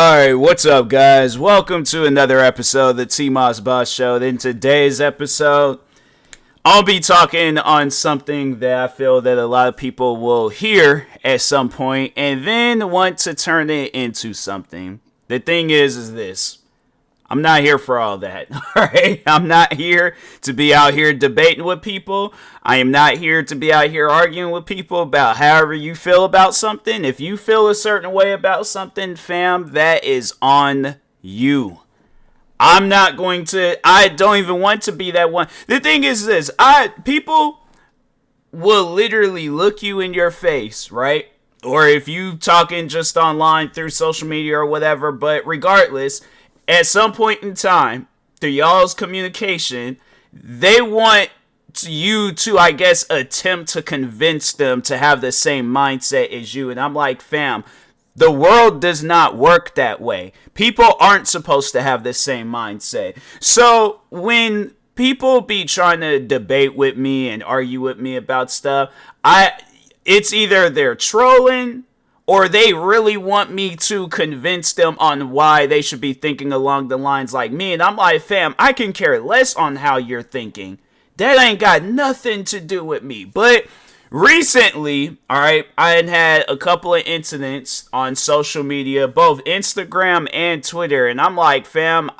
Alright, what's up, guys? Welcome to another episode of the TMossBoss Show. In today's episode, I'll be talking on something that I feel that a lot of people will hear at some point and then want to turn it into something. The thing is this. I'm not here for all that, alright? I'm not here to be out here debating with people. I am not here to be out here arguing with people about however you feel about something. If you feel a certain way about something, fam, that is on you. I don't even want to be that one. The thing is this, people will literally look you in your face, right? Or if you talking just online through social media or whatever, but regardless, at some point in time, through y'all's communication, they want you to, I guess, attempt to convince them to have the same mindset as you. And I'm like, fam, the world does not work that way. People aren't supposed to have the same mindset. So when people be trying to debate with me and argue with me about stuff, it's either they're trolling or they really want me to convince them on why they should be thinking along the lines like me. And I'm like, fam, I can care less on how you're thinking. That ain't got nothing to do with me. But recently, alright, I had a couple of incidents on social media, both Instagram and Twitter. And I'm like, fam,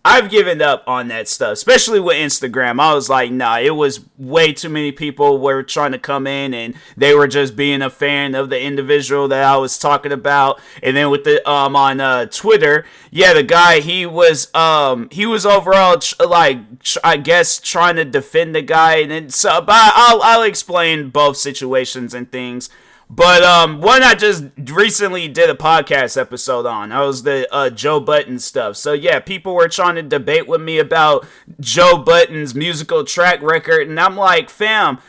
I've given up on that stuff, especially with Instagram. I was like, nah, it was way too many people were trying to come in and they were just being a fan of the individual that I was talking about. And then with the on Twitter, yeah, the guy, he was overall I guess trying to defend the guy, and then but I'll explain both situations and things. But one I just recently did a podcast episode on. That was the Joe Budden stuff. So yeah, people were trying to debate with me about Joe Budden's musical track record, and I'm like, fam,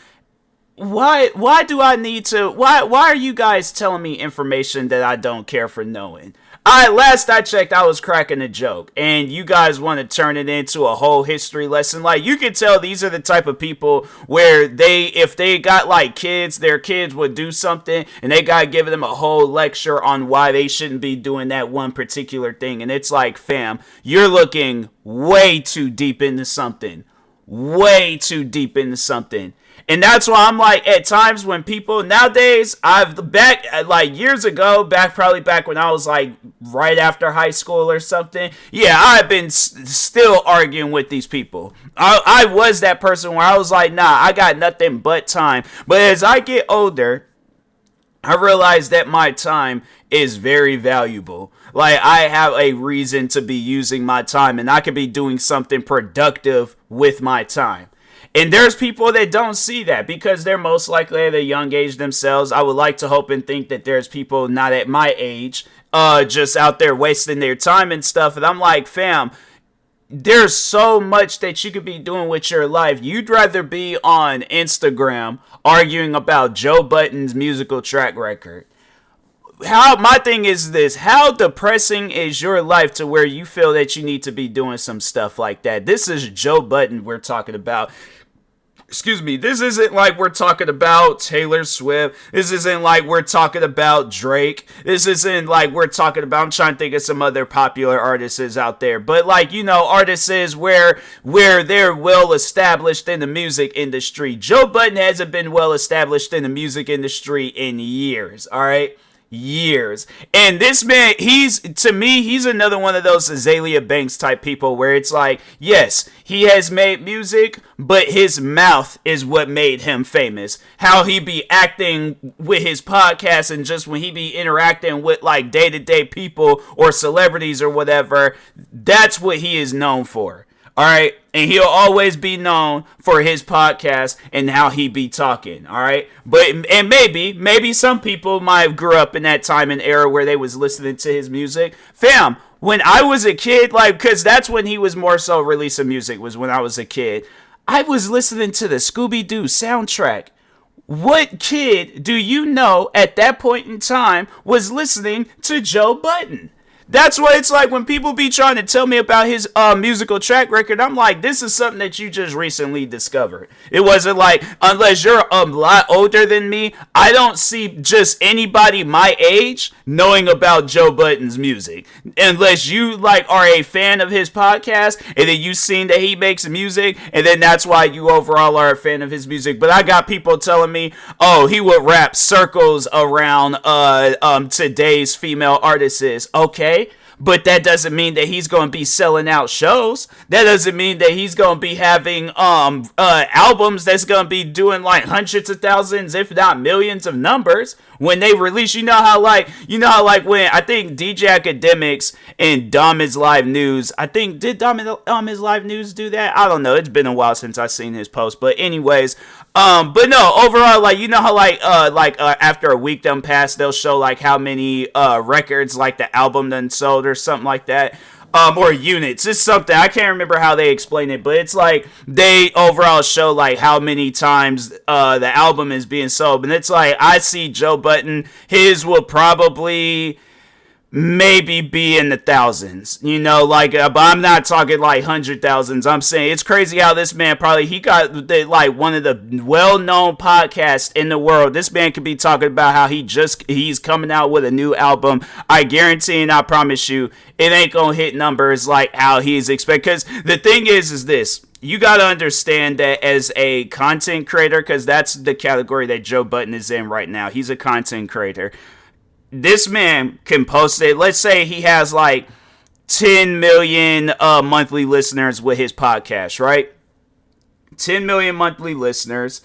why do I need to? Why are you guys telling me information that I don't care for knowing? Last I checked, I was cracking a joke, and you guys want to turn it into a whole history lesson. Like, you can tell these are the type of people where if they got like kids, their kids would do something, and they gotta give them a whole lecture on why they shouldn't be doing that one particular thing. And it's like, fam, you're looking way too deep into something. Way too deep into something. And that's why I'm like, at times when people nowadays, years ago, probably back when I was like right after high school or something. Yeah, I've been still arguing with these people. I was that person where I was like, nah, I got nothing but time. But as I get older, I realize that my time is very valuable. Like, I have a reason to be using my time, and I could be doing something productive with my time. And there's people that don't see that because they're most likely at a young age themselves. I would like to hope and think that there's people not at my age, just out there wasting their time and stuff. And I'm like, fam, there's so much that you could be doing with your life. You'd rather be on Instagram arguing about Joe Budden's musical track record. My thing is this, how depressing is your life to where you feel that you need to be doing some stuff like that? This is Joe Budden we're talking about. Excuse me, this isn't like we're talking about Taylor Swift. This isn't like we're talking about Drake. This isn't like we're talking about, I'm trying to think of some other popular artists out there. But like, you know, artists where they're well established in the music industry. Joe Budden hasn't been well established in the music industry in years, alright? Years. And this man, he's another one of those Azalea Banks type people where it's like, yes, he has made music, but his mouth is what made him famous. How he be acting with his podcast and just when he be interacting with like day-to-day people or celebrities or whatever, that's what he is known for. Alright, and he'll always be known for his podcast and how he be talking, alright? And maybe some people might have grew up in that time and era where they was listening to his music. Fam, when I was a kid, like, cause that's when he was more so releasing music, was when I was a kid. I was listening to the Scooby-Doo soundtrack. What kid do you know at that point in time was listening to Joe Budden? That's what it's like when people be trying to tell me about his musical track record. I'm like, this is something that you just recently discovered. It wasn't like, unless you're a lot older than me, I don't see just anybody my age knowing about Joe Budden's music. Unless you like are a fan of his podcast, and then you've seen that he makes music, and then that's why you overall are a fan of his music. But I got people telling me, oh, he would rap circles around today's female artists. Okay, but that doesn't mean that he's going to be selling out shows. That doesn't mean that he's going to be having albums that's going to be doing like hundreds of thousands, if not millions of numbers when they release. You know how like when I think DJ Academics and Dom is Live News, I think did Dom is Live News do that? I don't know. It's been a while since I've seen his post, but anyways, but no, overall, like, you know how after a week done passed, they'll show like how many records like the album done sold or something like that. Or units. It's something, I can't remember how they explain it, but it's like they overall show like how many times the album is being sold. And it's like, I see Joe Budden, his will probably maybe be in the thousands, you know, like, but I'm not talking like 100,000s. I'm saying it's crazy how this man he got like one of the well-known podcasts in the world. This man could be talking about how he's coming out with a new album. I guarantee and I promise you, it ain't gonna hit numbers like how he's expected. Because the thing is this. You got to understand that as a content creator, because that's the category that Joe Budden is in right now. He's a content creator. This man can post it. Let's say he has like 10 million monthly listeners with his podcast, right? 10 million monthly listeners.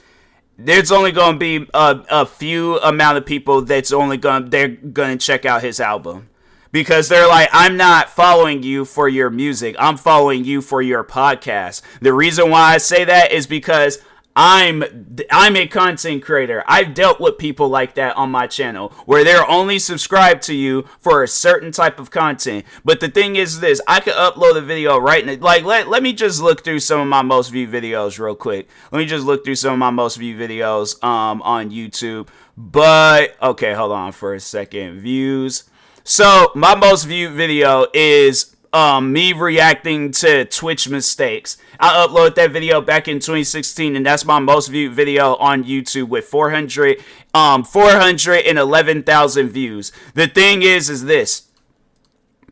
There's only going to be a few amount of people they're going to check out his album. Because they're like, I'm not following you for your music. I'm following you for your podcast. The reason why I say that is because I'm a content creator. I've dealt with people like that on my channel where they're only subscribed to you for a certain type of content. But the thing is this, I could upload a video right now. Like, let me just look through some of my most viewed videos real quick. Let me just look through some of my most viewed videos on YouTube. But, okay, hold on for a second. Views. So, my most viewed video is me reacting to Twitch mistakes. I uploaded that video back in 2016, and that's my most viewed video on YouTube with 411,000 views. The thing is this.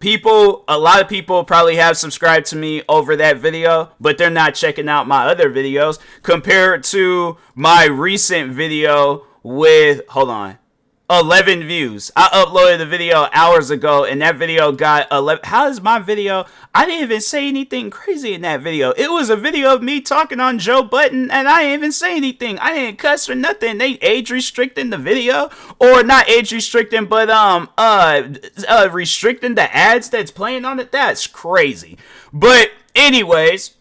A lot of people probably have subscribed to me over that video, but they're not checking out my other videos compared to my recent video with, 11 views. I uploaded the video hours ago, and that video got 11. How is my video? I didn't even say anything crazy in that video. It was a video of me talking on Joe Budden, and I didn't even say anything. I didn't cuss or nothing. They age restricting the video, or not age restricting, but restricting the ads that's playing on it. That's crazy. But anyways,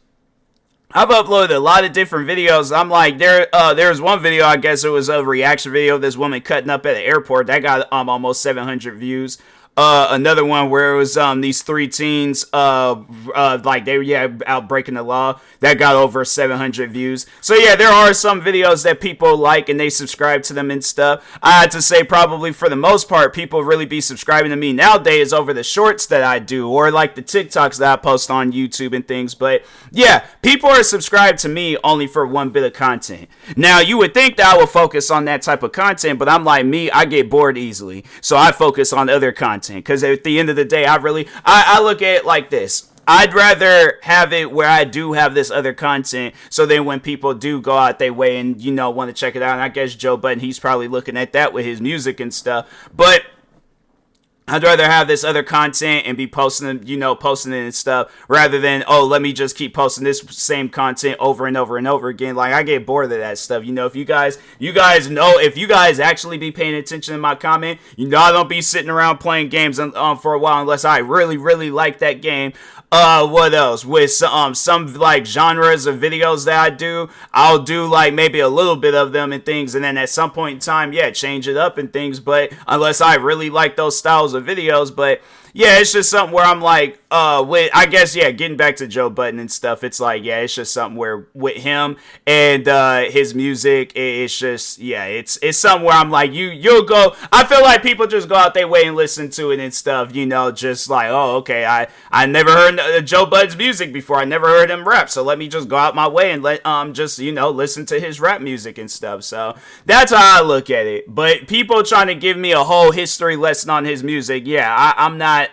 I've uploaded a lot of different videos. I'm like, there's one video, I guess it was a reaction video of this woman cutting up at the airport. That got almost 700 views. Another one where it was these three teens like they were out breaking the law. That got over 700 views. So yeah, there are some videos that people like and they subscribe to them and stuff. I had to say probably for the most part people really be subscribing to me nowadays over the shorts that I do or like the TikToks that I post on YouTube and things. But yeah, people are subscribed to me only for one bit of content. Now you would think that I would focus on that type of content, but I'm like me, I get bored easily. So I focus on other content. Because at the end of the day, I look at it like this. I'd rather have it where I do have this other content, so then when people do go out their way and, you know, want to check it out, and I guess Joe Budden, he's probably looking at that with his music and stuff, but I'd rather have this other content and be posting it and stuff rather than, oh, let me just keep posting this same content over and over and over again. Like, I get bored of that stuff. You know, if you guys know, if you guys actually be paying attention to my comment, you know, I don't be sitting around playing games for a while unless I really, really like that game. What else? With some like genres of videos that I do, I'll do like maybe a little bit of them and things, and then at some point in time, yeah, change it up and things. But unless I really like those styles of videos, but yeah, it's just something where I'm like, with, I guess, yeah, getting back to Joe Budden and stuff, it's like, yeah, it's just something where with him and his music, it's just, yeah, it's something where I'm like, you'll go, I feel like people just go out their way and listen to it and stuff, you know, just like, oh, okay, I never heard Joe Budden's music before, I never heard him rap, so let me just go out my way and let just, you know, listen to his rap music and stuff. So that's how I look at it. But people trying to give me a whole history lesson on his music, yeah, I'm not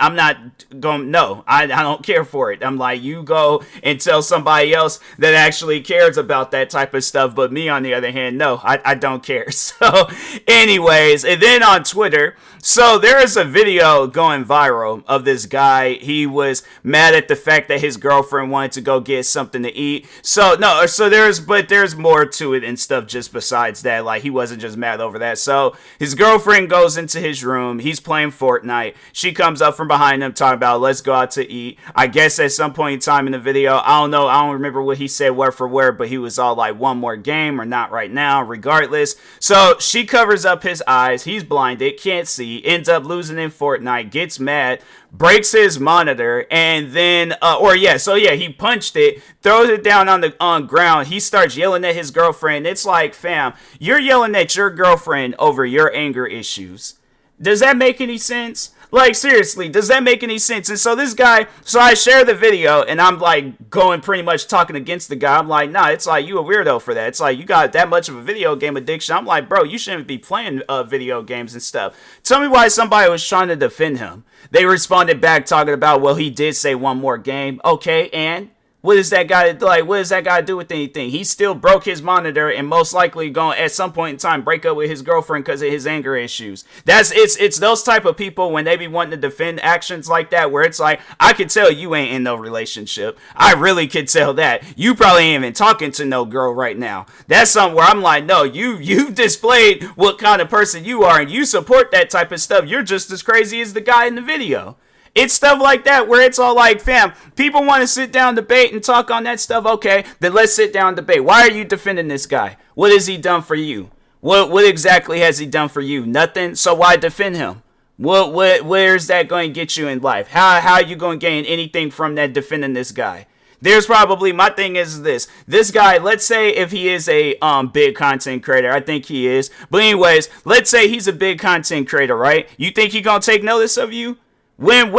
going, no, I don't care for it. I'm like, you go and tell somebody else that actually cares about that type of stuff. But me, on the other hand, no, I don't care. So anyways, and then on Twitter, so there is a video going viral of this guy. He was mad at the fact that his girlfriend wanted to go get something to eat. So no, so there's more to it and stuff just besides that. Like, he wasn't just mad over that. So his girlfriend goes into his room. He's playing Fortnite. She comes up from behind him talking about, let's go out to eat. I guess at some point in time in the video, I don't know, I don't remember what he said word for word, but he was all like, one more game or not right now, regardless. So she covers up his eyes. He's blinded, can't see, ends up losing in Fortnite, gets mad, breaks his monitor, and then he punched it, throws it down on the ground. He starts yelling at his girlfriend. It's like, fam, you're yelling at your girlfriend over your anger issues. Does that make any sense? Like, seriously, does that make any sense? And so this guy, so I share the video, and I'm like going pretty much talking against the guy. I'm like, nah, it's like, you a weirdo for that. It's like, you got that much of a video game addiction. I'm like, bro, you shouldn't be playing video games and stuff. Tell me why somebody was trying to defend him. They responded back talking about, well, he did say one more game. Okay, and what does that guy like? What does that guy do with anything? He still broke his monitor and most likely going at some point in time break up with his girlfriend because of his anger issues. It's those type of people when they be wanting to defend actions like that, where it's like, I could tell you ain't in no relationship. I really could tell that you probably ain't even talking to no girl right now. That's something where I'm like, no, you've displayed what kind of person you are, and you support that type of stuff. You're just as crazy as the guy in the video. It's stuff like that where it's all like, fam, people want to sit down, debate, and talk on that stuff. Okay, then let's sit down and debate. Why are you defending this guy? What has he done for you? What exactly has he done for you? Nothing. So why defend him? Where's that going to get you in life? How are you going to gain anything from that defending this guy? There's probably, my thing is this guy, let's say if he is a big content creator, I think he is. But anyways, let's say he's a big content creator, right? You think he going to take notice of you? When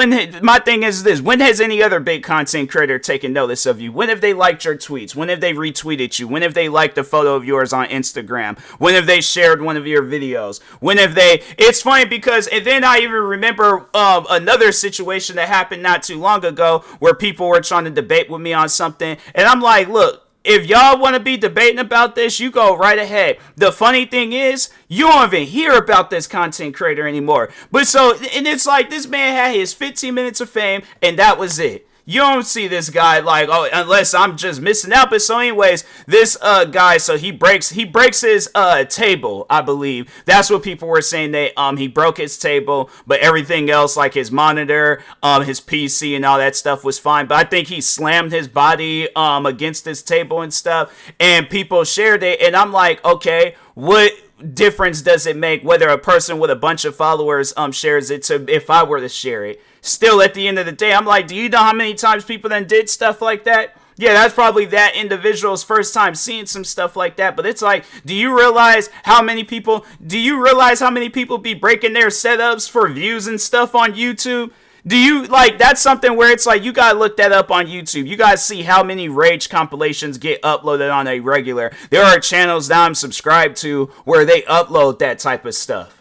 my thing is this, when has any other big content creator taken notice of you? When have they liked your tweets? When have they retweeted you? When have they liked a photo of yours on Instagram? When have they shared one of your videos? When have they, it's funny because, and then I even remember another situation that happened not too long ago where people were trying to debate with me on something, and I'm like, look, if y'all want to be debating about this, you go right ahead. The funny thing is, you don't even hear about this content creator anymore. But so, and it's like, this man had his 15 minutes of fame, and that was it. You don't see this guy like, oh, unless I'm just missing out. But so anyways, this guy, so he breaks his table, I believe. That's what people were saying, that he broke his table, but everything else, like his monitor, his PC and all that stuff was fine. But I think he slammed his body against his table and stuff, and people shared it, and I'm like, okay, what difference does it make whether a person with a bunch of followers shares it to if I were to share it? Still, at the end of the day, I'm like, do you know how many times people then did stuff like that? Yeah, that's probably that individual's first time seeing some stuff like that. But it's like, do you realize how many people be breaking their setups for views and stuff on YouTube? Do you, like, that's something where it's like, you gotta look that up on YouTube. You gotta see how many rage compilations get uploaded on a regular. There are channels that I'm subscribed to where they upload that type of stuff.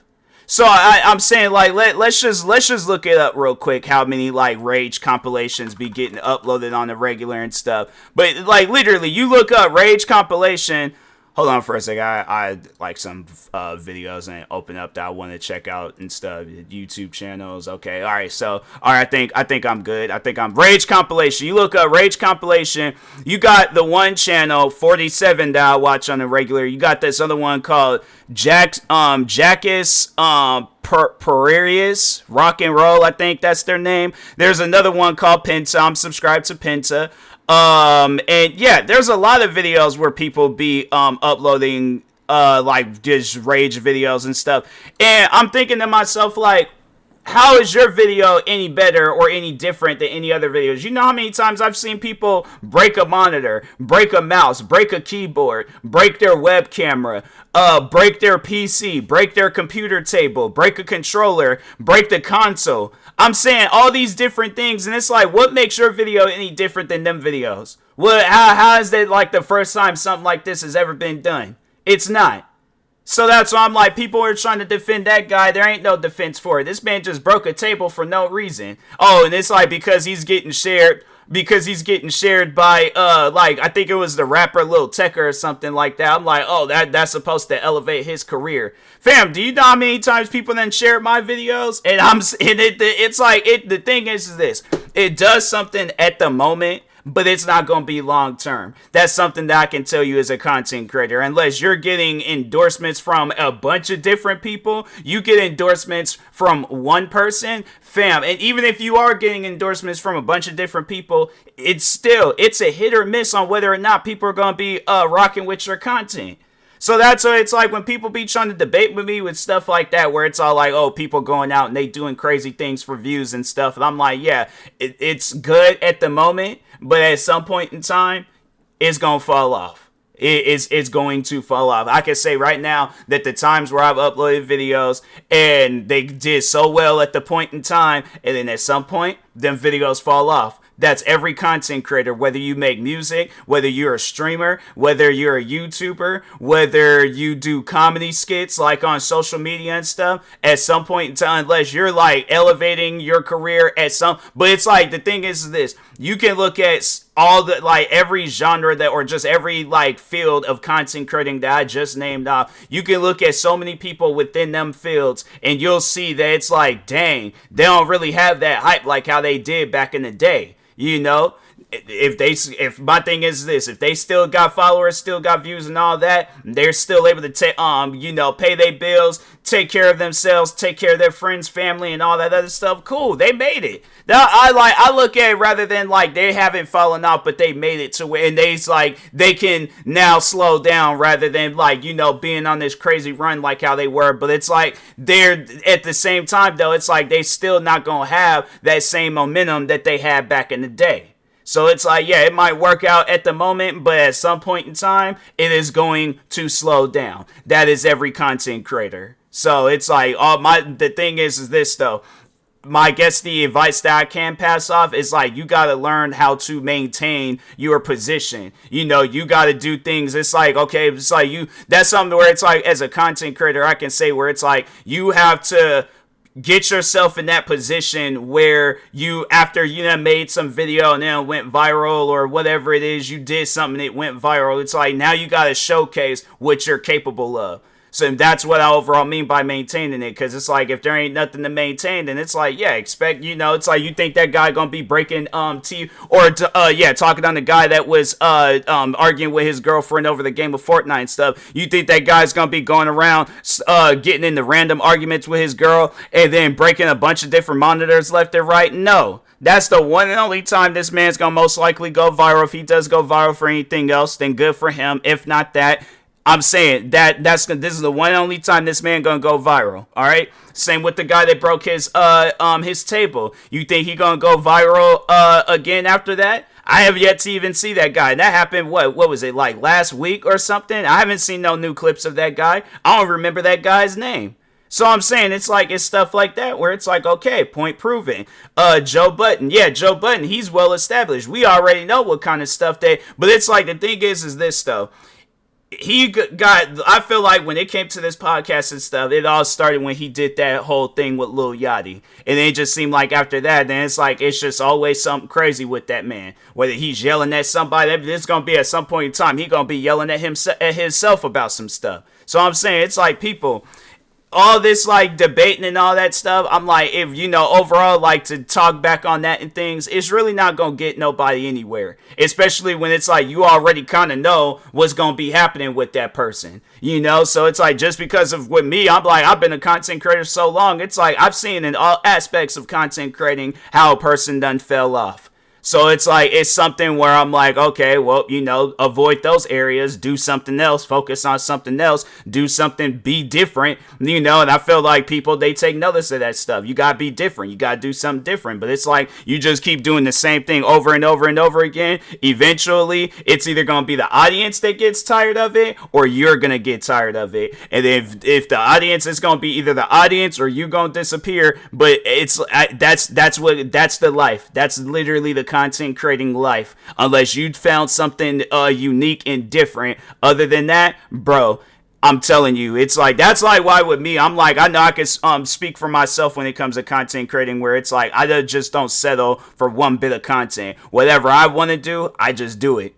So I'm saying, like, let's just look it up real quick, how many like rage compilations be getting uploaded on the regular and stuff. But like, literally, you look up rage compilation. Hold on for a second. I like some videos and open up that I want to check out and stuff. YouTube channels. Okay. All right. So, all right. I think I'm good. I think I'm rage compilation. You look up rage compilation. You got the one channel 47 that I watch on the regular. You got this other one called Jackus Perarius Rock and Roll. I think that's their name. There's another one called Penta. I'm subscribed to Penta. And yeah, there's a lot of videos where people be uploading like just rage videos and stuff. And I'm thinking to myself, like, how is your video any better or any different than any other videos? You know how many times I've seen people break a monitor, break a mouse, break a keyboard, break their web camera, break their PC, break their computer table, break a controller, break the console. I'm saying all these different things, and it's like, what makes your video any different than them videos? How is that like the first time something like this has ever been done? It's not. So that's why I'm like, people are trying to defend that guy. There ain't no defense for it. This man just broke a table for no reason. Oh, and it's like because he's getting shared by like I think it was the rapper Lil Tecca or something like that. I'm like, oh, that's supposed to elevate his career. Fam, do you know how many times people then shared my videos? And it's like the thing is this. It does something at the moment, but it's not going to be long term. That's something that I can tell you as a content creator. Unless you're getting endorsements from a bunch of different people, you get endorsements from one person, fam. And even if you are getting endorsements from a bunch of different people, it's a hit or miss on whether or not people are going to be rocking with your content. So that's what it's like when people be trying to debate with me with stuff like that, where it's all like, oh, people going out and they doing crazy things for views and stuff. And I'm like, yeah, it's good at the moment, but at some point in time, it's going to fall off. It's going to fall off. I can say right now that the times where I've uploaded videos and they did so well at the point in time, and then at some point, them videos fall off. That's every content creator, whether you make music, whether you're a streamer, whether you're a YouTuber, whether you do comedy skits like on social media and stuff. At some point in time, unless you're like elevating your career but it's like the thing is this. You can look at all the like every genre that or just every like field of content creating that I just named off. You can look at so many people within them fields and you'll see that it's like, dang, they don't really have that hype like how they did back in the day. You know, if my thing is this, if they still got followers, still got views and all that, they're still able to pay their bills, take care of themselves, take care of their friends, family, and all that other stuff. Cool, they made it. Now I look at it rather than like they haven't fallen off, but they made it to where and they can now slow down rather than like being on this crazy run like how they were. But it's like they're at the same time though, it's like they still not gonna have that same momentum that they had back in the day. So it's like, yeah, it might work out at the moment, but at some point in time, it is going to slow down. That is every content creator. So it's like, the thing is this though. I guess the advice that I can pass off is like, you got to learn how to maintain your position. You got to do things. It's like, okay, it's like that's something where it's like, as a content creator, I can say where it's like, you have to get yourself in that position where after made some video and then it went viral or whatever it is, you did something, it went viral. It's like now you got to showcase what you're capable of. So that's what I overall mean by maintaining it, because it's like if there ain't nothing to maintain, then it's like, yeah, expect, it's like you think that guy gonna be breaking talking on the guy that was arguing with his girlfriend over the game of Fortnite and stuff. You think that guy's gonna be going around getting into random arguments with his girl and then breaking a bunch of different monitors left and right? No. That's the one and only time this man's gonna most likely go viral. If he does go viral for anything else, then good for him. If not that, I'm saying this is the one and only time this man gonna go viral. All right. Same with the guy that broke his table. You think he gonna go viral again after that? I have yet to even see that guy. That happened, what was it, like last week or something? I haven't seen no new clips of that guy. I don't remember that guy's name. So I'm saying it's stuff like that where it's like, okay, point proven. Joe Budden. Yeah, Joe Budden, he's well established. We already know what kind of stuff but it's like the thing is this though. I feel like when it came to this podcast and stuff, it all started when he did that whole thing with Lil Yachty. And it just seemed like after that, then it's like, it's just always something crazy with that man. Whether he's yelling at somebody, it's going to be at some point in time, he going to be yelling at himself about some stuff. So I'm saying, it's like people, all this like debating and all that stuff, I'm like, if overall like to talk back on that and things, it's really not gonna get nobody anywhere, especially when it's like you already kind of know what's gonna be happening with that person, so it's like, just because of with me, I'm like, I've been a content creator so long, it's like I've seen in all aspects of content creating how a person done fell off. So it's like, it's something where I'm like, okay, well, avoid those areas, do something else, focus on something else, do something, be different, and I feel like people, they take notice of that stuff. You gotta be different. You gotta do something different. But it's like, you just keep doing the same thing over and over and over again. Eventually, it's either gonna be the audience that gets tired of it, or you're gonna get tired of it. And if the audience is gonna be either the audience or you gonna disappear, but that's the life. That's literally the content creating life, unless you found something unique and different. Other than that, bro, I'm telling you, it's like, that's like why with me, I'm like, I know I can speak for myself when it comes to content creating, where it's like, I just don't settle for one bit of content. Whatever I want to do, I just do it,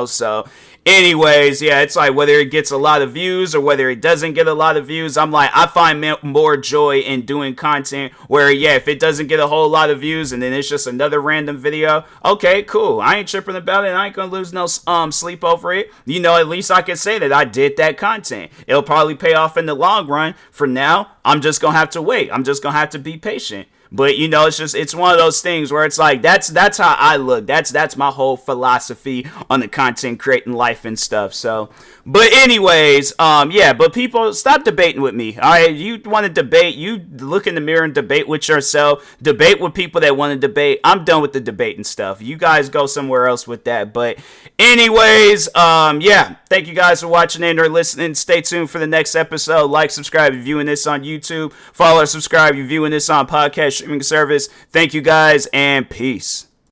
so anyways, yeah, it's like, whether it gets a lot of views or whether it doesn't get a lot of views, I'm like, I find more joy in doing content where, yeah, if it doesn't get a whole lot of views and then it's just another random video, okay, cool, I ain't tripping about it, I ain't gonna lose no sleep over it. At least I can say that I did that content. It'll probably pay off in the long run. For now, I'm just gonna have to wait. I'm just gonna have to be patient. But it's one of those things where it's like, that's how I look. That's my whole philosophy on the content creating life and stuff. So, but anyways, yeah, but people, stop debating with me. All right, you want to debate, you look in the mirror and debate with yourself. Debate with people that want to debate. I'm done with the debating stuff. You guys go somewhere else with that. But anyways, yeah, thank you guys for watching and or listening. Stay tuned for the next episode. Like, subscribe if you're viewing this on YouTube. Follow or subscribe if you're viewing this on podcast streaming service. Thank you guys, and peace.